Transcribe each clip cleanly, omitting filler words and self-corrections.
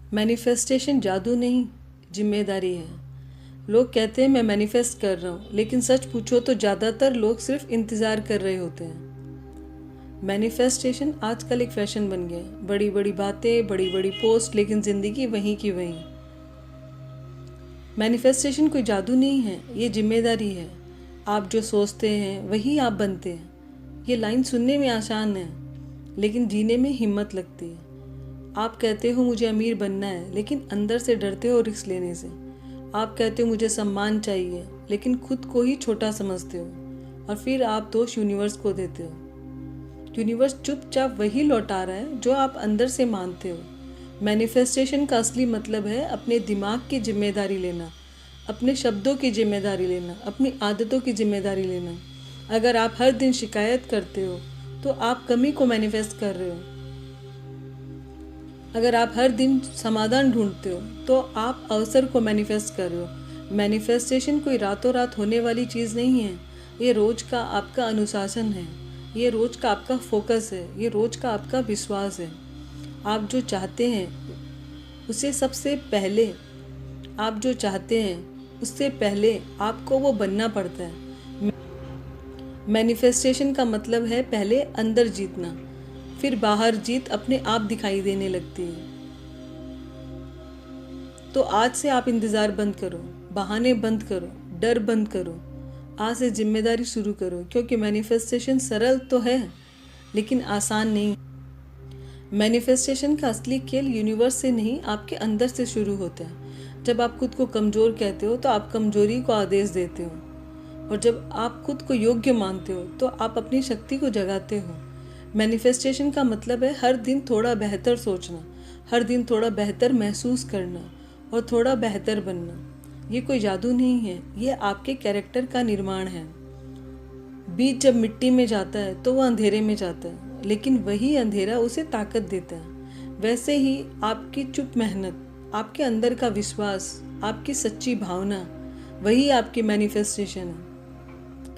Manifestation जादू नहीं, जिम्मेदारी है। लोग कहते हैं मैं मैनिफेस्ट कर रहा हूँ, लेकिन सच पूछो तो ज़्यादातर लोग सिर्फ इंतज़ार कर रहे होते हैं। मैनिफेस्टेशन आजकल एक फैशन बन गया है। बड़ी बड़ी बातें, बड़ी बड़ी पोस्ट, लेकिन ज़िंदगी वहीं की वहीं। मैनिफेस्टेशन कोई जादू नहीं है, ये जिम्मेदारी है। आप जो सोचते हैं वही आप बनते हैं। ये लाइन सुनने में आसान है, लेकिन जीने में हिम्मत लगती है। आप कहते हो मुझे अमीर बनना है, लेकिन अंदर से डरते हो रिस्क लेने से। आप कहते हो मुझे सम्मान चाहिए, लेकिन खुद को ही छोटा समझते हो। और फिर आप दोष यूनिवर्स को देते हो। यूनिवर्स चुपचाप वही लौटा रहा है जो आप अंदर से मानते हो। मैनिफेस्टेशन का असली मतलब है अपने दिमाग की जिम्मेदारी लेना, अपने शब्दों की जिम्मेदारी लेना, अपनी आदतों की जिम्मेदारी लेना। अगर आप हर दिन शिकायत करते हो तो आप कमी को मैनिफेस्ट कर रहे हो। अगर आप हर दिन समाधान ढूंढते हो तो आप अवसर को मैनिफेस्ट कर रहे हो। मैनिफेस्टेशन कोई रातों रात होने वाली चीज़ नहीं है। ये रोज का आपका अनुशासन है, ये रोज का आपका फोकस है, ये रोज का आपका विश्वास है। आप जो चाहते हैं उसे सबसे पहले आप जो चाहते हैं उससे पहले आपको वो बनना पड़ता है। मैनिफेस्टेशन का मतलब है पहले अंदर जीतना, फिर बाहर जीत अपने आप दिखाई देने लगती है। तो आज से आप इंतज़ार बंद करो, बहाने बंद करो, डर बंद करो। आज से जिम्मेदारी शुरू करो, क्योंकि मैनिफेस्टेशन सरल तो है लेकिन आसान नहीं। मैनिफेस्टेशन का असली खेल यूनिवर्स से नहीं, आपके अंदर से शुरू होता है। जब आप खुद को कमज़ोर कहते हो तो आप कमज़ोरी को आदेश देते हो, और जब आप खुद को योग्य मानते हो तो आप अपनी शक्ति को जगाते हो। मैनिफेस्टेशन का मतलब है हर दिन थोड़ा बेहतर सोचना, हर दिन थोड़ा बेहतर महसूस करना और थोड़ा बेहतर बनना। ये कोई जादू नहीं है, ये आपके कैरेक्टर का निर्माण है। बीज जब मिट्टी में जाता है तो वह अंधेरे में जाता है, लेकिन वही अंधेरा उसे ताकत देता है। वैसे ही आपकी चुप मेहनत, आपके अंदर का विश्वास, आपकी सच्ची भावना, वही आपकी मैनिफेस्टेशन है।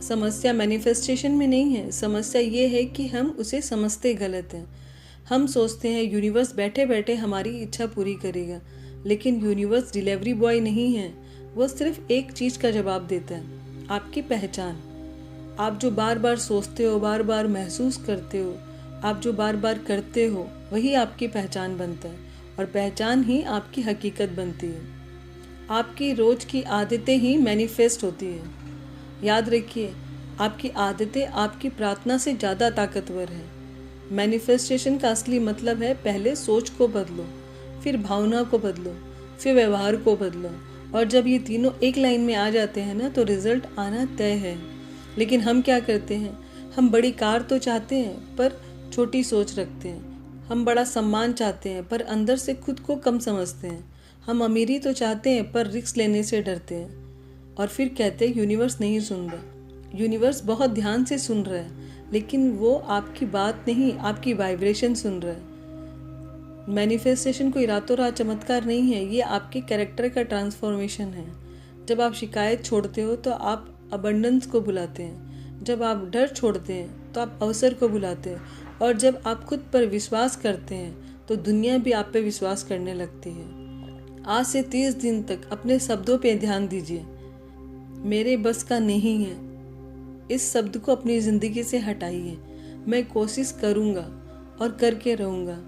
समस्या मैनिफेस्टेशन में नहीं है, समस्या ये है कि हम उसे समझते गलत हैं। हम सोचते हैं यूनिवर्स बैठे बैठे हमारी इच्छा पूरी करेगा, लेकिन यूनिवर्स डिलीवरी बॉय नहीं है। वो सिर्फ एक चीज़ का जवाब देता है, आपकी पहचान। आप जो बार बार सोचते हो, बार बार महसूस करते हो, आप जो बार बार करते हो, वही आपकी पहचान बनता है, और पहचान ही आपकी हकीकत बनती है। आपकी रोज की आदतें ही मैनिफेस्ट होती है। याद रखिए, आपकी आदतें आपकी प्रार्थना से ज़्यादा ताकतवर है। मैनिफेस्टेशन का असली मतलब है पहले सोच को बदलो, फिर भावना को बदलो, फिर व्यवहार को बदलो। और जब ये तीनों एक लाइन में आ जाते हैं ना, तो रिजल्ट आना तय है। लेकिन हम क्या करते हैं, हम बड़ी कार तो चाहते हैं पर छोटी सोच रखते हैं। हम बड़ा सम्मान चाहते हैं पर अंदर से खुद को कम समझते हैं। हम अमीरी तो चाहते हैं पर रिस्क लेने से डरते हैं। और फिर कहते हैं यूनिवर्स नहीं सुन रहा। यूनिवर्स बहुत ध्यान से सुन रहा है, लेकिन वो आपकी बात नहीं, आपकी वाइब्रेशन सुन रहा है। मैनिफेस्टेशन कोई रातों रात चमत्कार नहीं है, ये आपके कैरेक्टर का ट्रांसफॉर्मेशन है। जब आप शिकायत छोड़ते हो तो आप अबंडेंस को बुलाते हैं। जब आप डर छोड़ते हैं तो आप अवसर को बुलाते हैं। और जब आप खुद पर विश्वास करते हैं तो दुनिया भी आप पे विश्वास करने लगती है। आज से 30 दिन तक अपने शब्दों पे ध्यान दीजिए। मेरे बस का नहीं है, इस शब्द को अपनी ज़िंदगी से हटाइए। मैं कोशिश करूँगा और करके रहूँगा,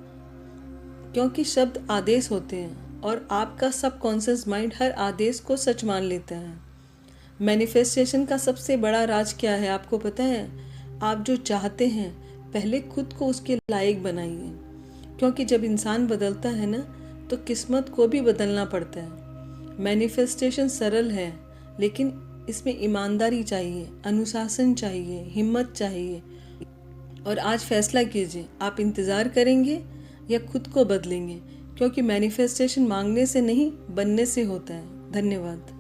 क्योंकि शब्द आदेश होते हैं और आपका सबकॉन्शियस माइंड हर आदेश को सच मान लेता है। मैनिफेस्टेशन का सबसे बड़ा राज क्या है आपको पता है? आप जो चाहते हैं पहले खुद को उसके लायक बनाइए, क्योंकि जब इंसान बदलता है ना, तो किस्मत को भी बदलना पड़ता है। मैनिफेस्टेशन सरल है, लेकिन इसमें ईमानदारी चाहिए, अनुशासन चाहिए, हिम्मत चाहिए। और आज फैसला कीजिए, आप इंतज़ार करेंगे या खुद को बदलेंगे, क्योंकि मैनिफेस्टेशन मांगने से नहीं, बनने से होता है। धन्यवाद।